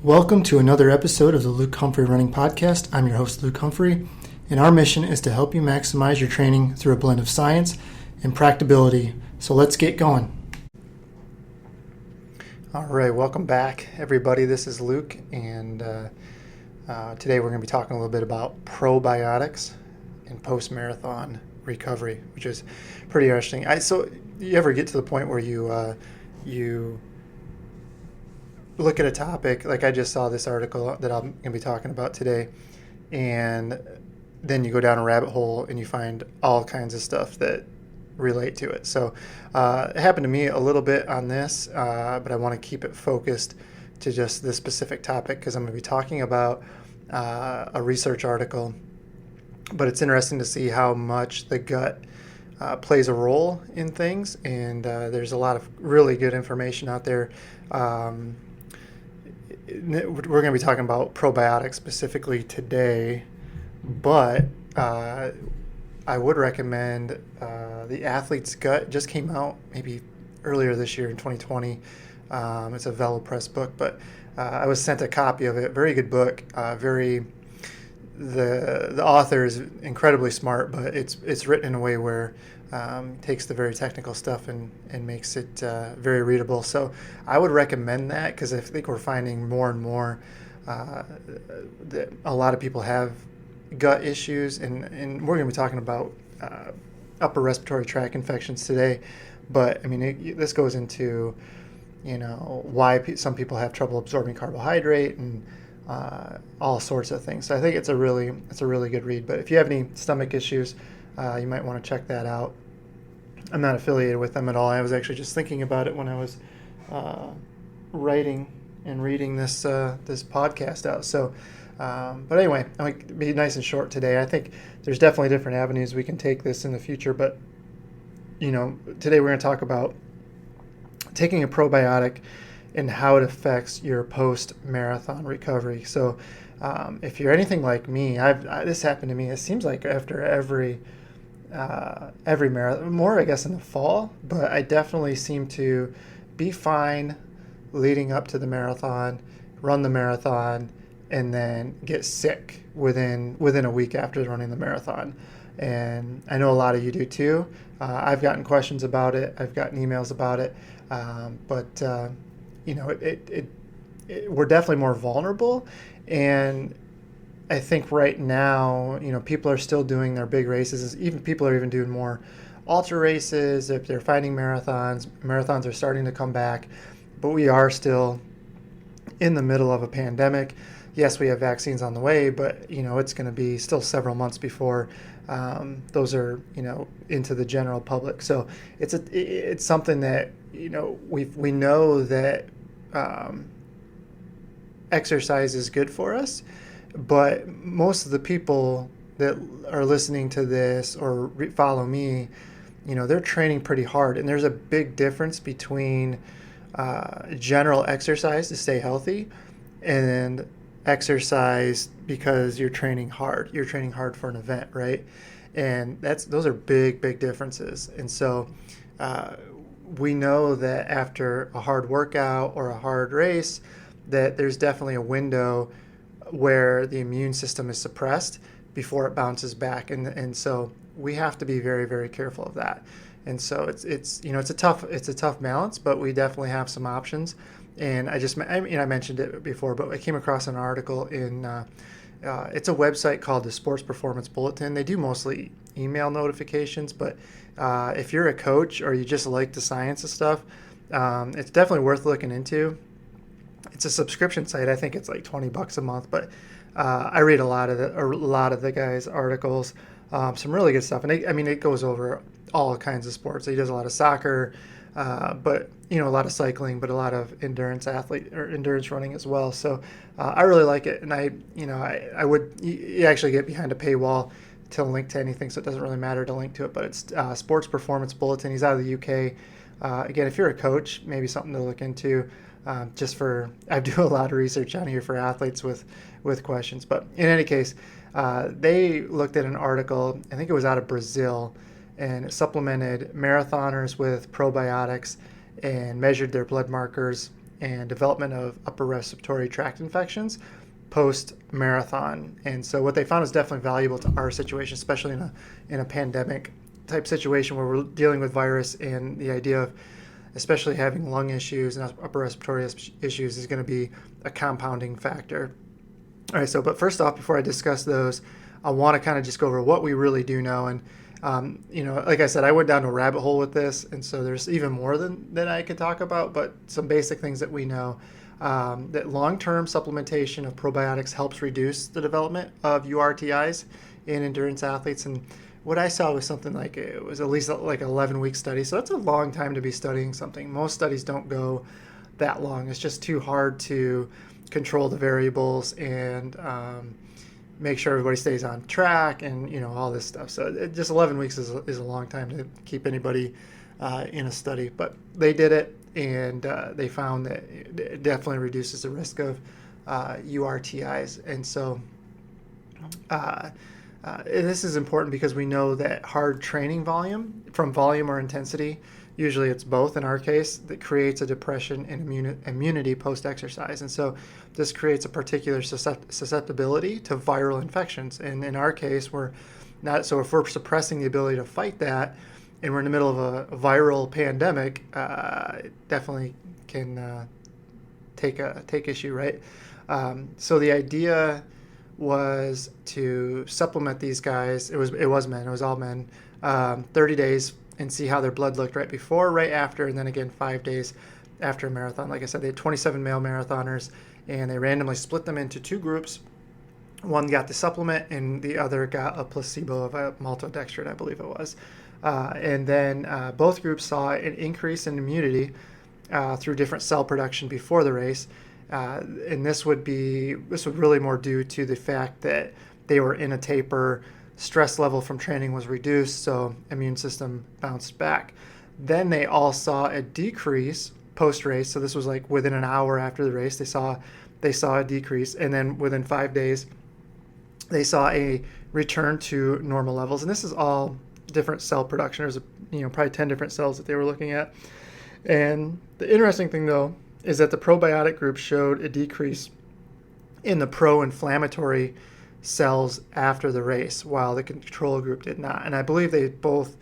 Welcome to another episode of the Luke Humphrey Running Podcast. I'm your host, Luke Humphrey, and our mission is to help you maximize your training through a blend of science and practicability. So let's get going. All right, welcome back, everybody. This is Luke, and today we're going to be talking a little bit about probiotics and post-marathon recovery, which is pretty interesting. So you ever get to the point where you look at a topic, like I just saw this article that I'm going to be talking about today, and then you go down a rabbit hole and you find all kinds of stuff that relate to it. So it happened to me a little bit on this, but I want to keep it focused to just this specific topic because I'm going to be talking about a research article. But it's interesting to see how much the gut plays a role in things, and there's a lot of really good information out there. We're going to be talking about probiotics specifically today, but I would recommend The Athlete's Gut. Just came out maybe earlier this year in 2020. It's a Velo Press book, but I was sent a copy of it. Very good book. The author is incredibly smart, but it's written in a way where takes the very technical stuff and makes it very readable. So I would recommend that because I think we're finding more and more that a lot of people have gut issues, and we're going to be talking about upper respiratory tract infections today. But I mean, this goes into why some people have trouble absorbing carbohydrate and all sorts of things. So I think it's a really good read. But if you have any stomach issues, you might want to check that out. I'm not affiliated with them at all. I was actually just thinking about it when I was writing and reading this podcast out. So, but anyway, I'm going to be nice and short today. I think there's definitely different avenues we can take this in the future. But today we're going to talk about taking a probiotic and how it affects your post-marathon recovery. So if you're anything like me, this happened to me. It seems like after every marathon, more I guess in the fall, but I definitely seem to be fine leading up to the marathon, run the marathon, and then get sick within a week after running the marathon. And I know a lot of you do too. I've gotten questions about it. I've gotten emails about it. But we're definitely more vulnerable. And I think right now, people are still doing their big races. Even people are even doing more ultra races. If they're fighting marathons are starting to come back. But we are still in the middle of a pandemic. Yes, we have vaccines on the way, but it's going to be still several months before those are into the general public. So it's something that we know that exercise is good for us, but most of the people that are listening to this or follow me, they're training pretty hard, and there's a big difference between general exercise to stay healthy and exercise because you're training hard. You're training hard for an event, right? And those are big differences. And so we know that after a hard workout or a hard race, that there's definitely a window where the immune system is suppressed before it bounces back, and so we have to be very careful of that. And so it's a tough balance, but we definitely have some options. And I mentioned it before, but I came across an article in it's a website called the Sports Performance Bulletin. They do mostly email notifications, but if you're a coach or you just like the science of stuff, it's definitely worth looking into. It's a subscription site. I think it's like $20 a month, but I read a lot of the guys' articles, some really good stuff. And it goes over all kinds of sports. He does a lot of soccer, but a lot of cycling, but a lot of endurance running as well. So I really like it, and I would you actually get behind a paywall to link to anything, so it doesn't really matter to link to it. But it's Sports Performance Bulletin. He's out of the UK. Again, if you're a coach, maybe something to look into. I do a lot of research on here for athletes with questions. But in any case, they looked at an article, I think it was out of Brazil, and it supplemented marathoners with probiotics and measured their blood markers and development of upper respiratory tract infections post-marathon. And so what they found is definitely valuable to our situation, especially in a pandemic type situation where we're dealing with virus, and the idea of especially having lung issues and upper respiratory issues is going to be a compounding factor. All right, but first off, before I discuss those, I want to kind of just go over what we really do know. And, like I said, I went down a rabbit hole with this, and so there's even more than I could talk about, but some basic things that we know. That long-term supplementation of probiotics helps reduce the development of URTIs in endurance athletes. And what I saw was something like, it was at least like an 11-week study. So that's a long time to be studying something. Most studies don't go that long. It's just too hard to control the variables and make sure everybody stays on track and, all this stuff. So just 11 weeks is a long time to keep anybody in a study. But they did it, and they found that it definitely reduces the risk of URTIs. And so this is important because we know that hard training volume, from volume or intensity, usually it's both in our case, that creates a depression in immunity post-exercise. And so this creates a particular susceptibility to viral infections. And in our case, we're not, so if we're suppressing the ability to fight that, and we're in the middle of a viral pandemic, it definitely can take issue, right? So the idea was to supplement these guys. It was all men, 30 days, and see how their blood looked right before, right after, and then again 5 days after a marathon. Like I said, they had 27 male marathoners, and they randomly split them into two groups. One got the supplement, and the other got a placebo of a maltodextrin, I believe it was. And then both groups saw an increase in immunity through different cell production before the race. And this would really more due to the fact that they were in a taper, stress level from training was reduced, so immune system bounced back. Then they all saw a decrease post-race, so this was like within an hour after the race, they saw a decrease, and then within 5 days, they saw a return to normal levels. And this is all different cell production. There's probably 10 different cells that they were looking at. And the interesting thing, though, is that the probiotic group showed a decrease in the pro-inflammatory cells after the race, while the control group did not. And I believe they both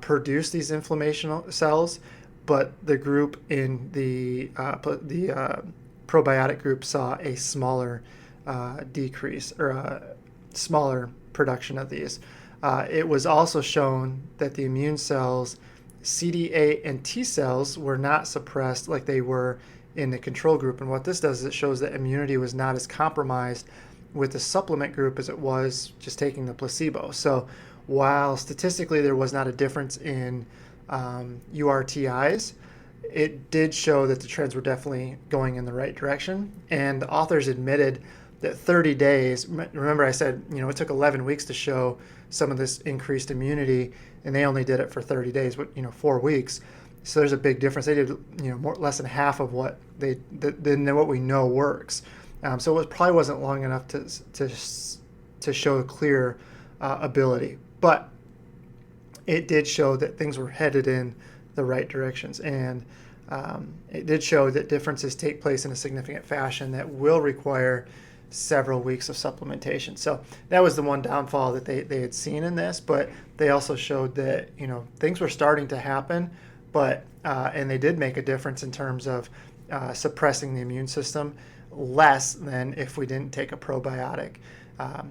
produced these inflammation cells, but the group in the probiotic group saw a smaller decrease, or a smaller production of these. It was also shown that the immune cells, CD8 and T cells, were not suppressed like they were in the control group. And what this does is it shows that immunity was not as compromised with the supplement group as it was just taking the placebo. So while statistically there was not a difference in URTIs, it did show that the trends were definitely going in the right direction. And the authors admitted that 30 days, remember I said, it took 11 weeks to show some of this increased immunity, and they only did it for 30 days, 4 weeks. So there's a big difference. They did, less than half of what than what we know works. So it probably wasn't long enough to show a clear ability, but it did show that things were headed in the right directions, and it did show that differences take place in a significant fashion that will require several weeks of supplementation. So that was the one downfall that they had seen in this, but they also showed that things were starting to happen, but and they did make a difference in terms of suppressing the immune system less than if we didn't take a probiotic.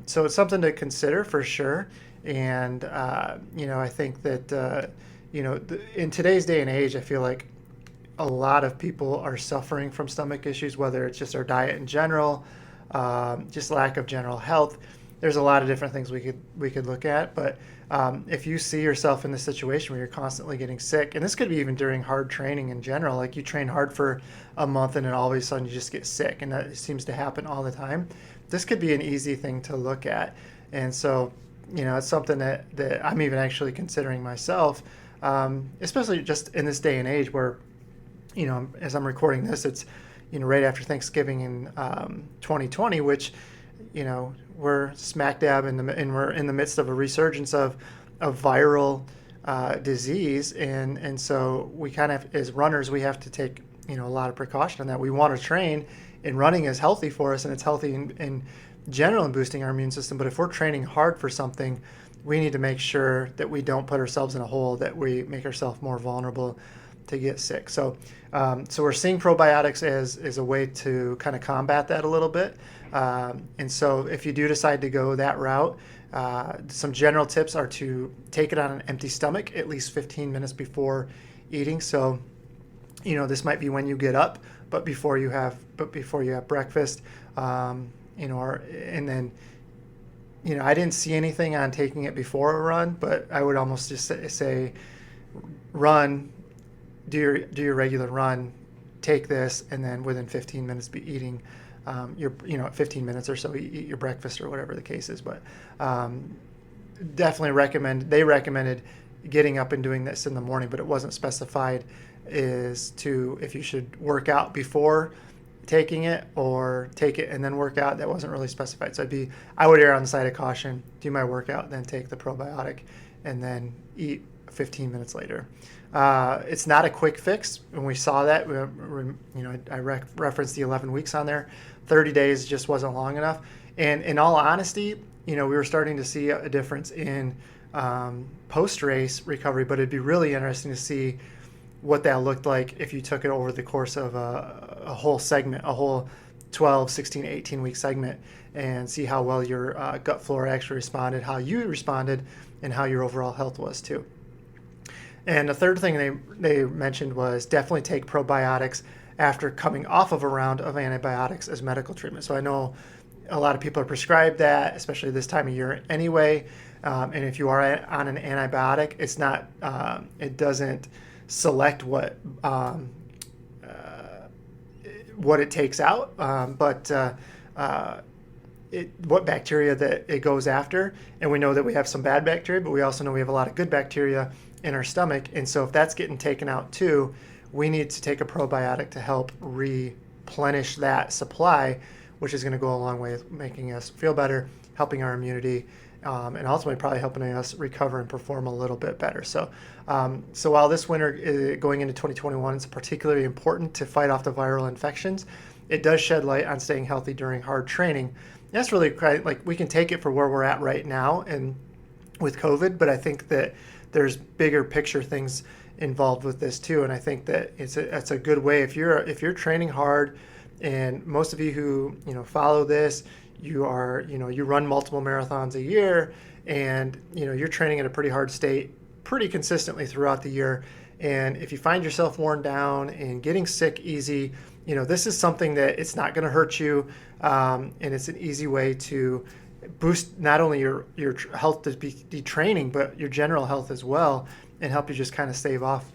So it's something to consider for sure. And I think that in today's day and age, I feel like a lot of people are suffering from stomach issues, whether it's just our diet in general, just lack of general health. There's a lot of different things we could look at, but if you see yourself in this situation where you're constantly getting sick, and this could be even during hard training in general, like you train hard for a month and then all of a sudden you just get sick, and that seems to happen all the time, this could be an easy thing to look at. And so, it's something that I'm even actually considering myself, especially just in this day and age where, as I'm recording this, it's, right after Thanksgiving in 2020, which, we're smack dab and we're in the midst of a resurgence of viral disease, and so we kind of, as runners, we have to take a lot of precaution on that. We want to train, and running is healthy for us, and it's healthy in general in boosting our immune system. But if we're training hard for something, we need to make sure that we don't put ourselves in a hole, that we make ourselves more vulnerable to get sick. So we're seeing probiotics as a way to kind of combat that a little bit. And so if you do decide to go that route, some general tips are to take it on an empty stomach at least 15 minutes before eating. So, this might be when you get up, but before you have breakfast, and then, I didn't see anything on taking it before a run, but I would almost just say run, do your regular run, take this, and then within 15 minutes be eating at 15 minutes or so, eat your breakfast or whatever the case is. But definitely they recommended getting up and doing this in the morning, but it wasn't specified if you should work out before taking it or take it and then work out. That wasn't really specified. So I would err on the side of caution, do my workout, then take the probiotic, and then eat 15 minutes later. It's not a quick fix. When we saw that, I referenced the 11 weeks on there. 30 days just wasn't long enough. And in all honesty, we were starting to see a difference in post-race recovery, but it'd be really interesting to see what that looked like if you took it over the course of a whole segment, a whole 12, 16, 18-week segment, and see how well your gut flora actually responded, how you responded, and how your overall health was too. And the third thing they mentioned was definitely take probiotics after coming off of a round of antibiotics as medical treatment. So I know a lot of people are prescribed that, especially this time of year anyway. And if you are on an antibiotic, it's not, it doesn't select what it takes out, but what bacteria that it goes after. And we know that we have some bad bacteria, but we also know we have a lot of good bacteria in our stomach. And so if that's getting taken out too, we need to take a probiotic to help replenish that supply, which is going to go a long way with making us feel better, helping our immunity, and ultimately probably helping us recover and perform a little bit better. So while this winter going into 2021 is particularly important to fight off the viral infections, it does shed light on staying healthy during hard training. That's really like we can take it for where we're at right now and with COVID, but I think that there's bigger picture things involved with this too. And I think that it's a good way if you're training hard, and most of you who follow this, you run multiple marathons a year, and you're training at a pretty hard state pretty consistently throughout the year. And if you find yourself worn down and getting sick easy, this is something that it's not going to hurt you, and it's an easy way to boost not only your health to be training, but your general health as well, and help you just kind of stave off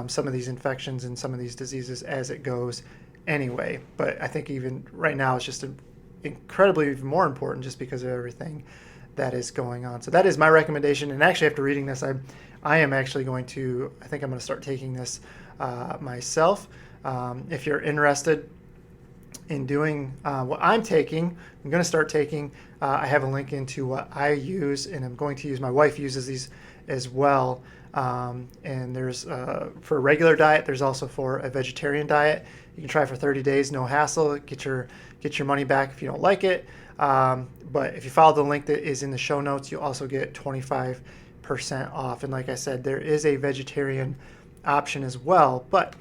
some of these infections and some of these diseases as it goes anyway. But I think even right now it's just incredibly even more important just because of everything that is going on. So that is my recommendation. And actually after reading this, I am actually I think I'm going to start taking this myself. If you're interested in doing what I'm taking, I'm going to start taking, I have a link into what I use, and I'm going to use, my wife uses these as well. And there's for a regular diet, there's also for a vegetarian diet. You can try for 30 days, no hassle, get your money back if you don't like it. But if you follow the link that is in the show notes, you'll also get 25% off. And like I said, there is a vegetarian option as well. But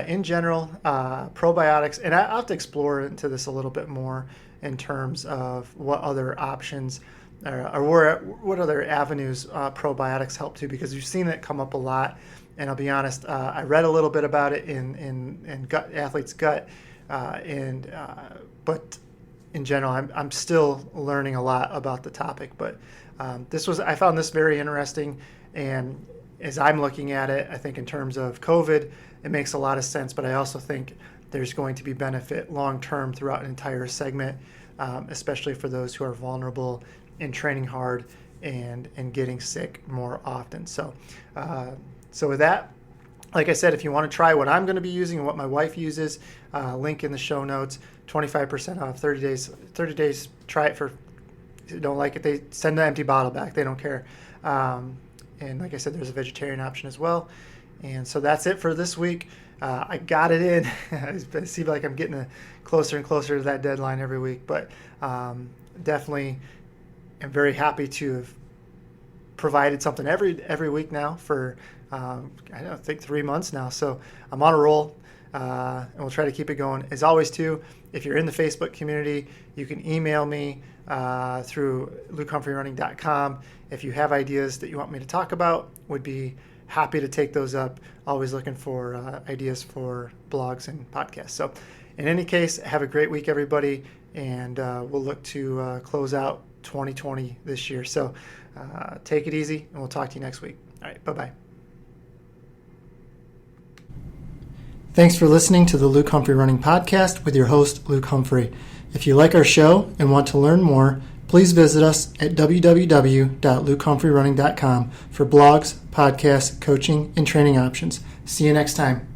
in general, probiotics, and I'll have to explore into this a little bit more in terms of what other options or what other avenues probiotics help to, because we've seen it come up a lot. And I'll be honest, I read a little bit about it in Athlete's Gut, but in general, I'm still learning a lot about the topic. But I found this very interesting, and as I'm looking at it, I think in terms of COVID, it makes a lot of sense. But I also think there's going to be benefit long term throughout an entire segment, especially for those who are vulnerable in training hard and getting sick more often. So with that, like I said, if you want to try what I'm going to be using and what my wife uses, link in the show notes, 25% off, 30 days. 30 days, try it. If you don't like it, they send the empty bottle back. They don't care. And like I said, there's a vegetarian option as well. And so that's it for this week. I got it in. I see like I'm getting closer and closer to that deadline every week, but definitely am very happy to have provided something every week now for I think 3 months now. So I'm on a roll, and we'll try to keep it going. As always, too, if you're in the Facebook community, you can email me through lukehumphrey.running.com. If you have ideas that you want me to talk about, would be happy to take those up. Always looking for ideas for blogs and podcasts. So in any case, have a great week, everybody, and we'll look to close out 2020 this year. So take it easy, and we'll talk to you next week. All right, bye-bye. Thanks for listening to the Luke Humphrey Running Podcast with your host, Luke Humphrey. If you like our show and want to learn more, please visit us at www.lukehumphrey.running.com for blogs, podcasts, coaching, and training options. See you next time.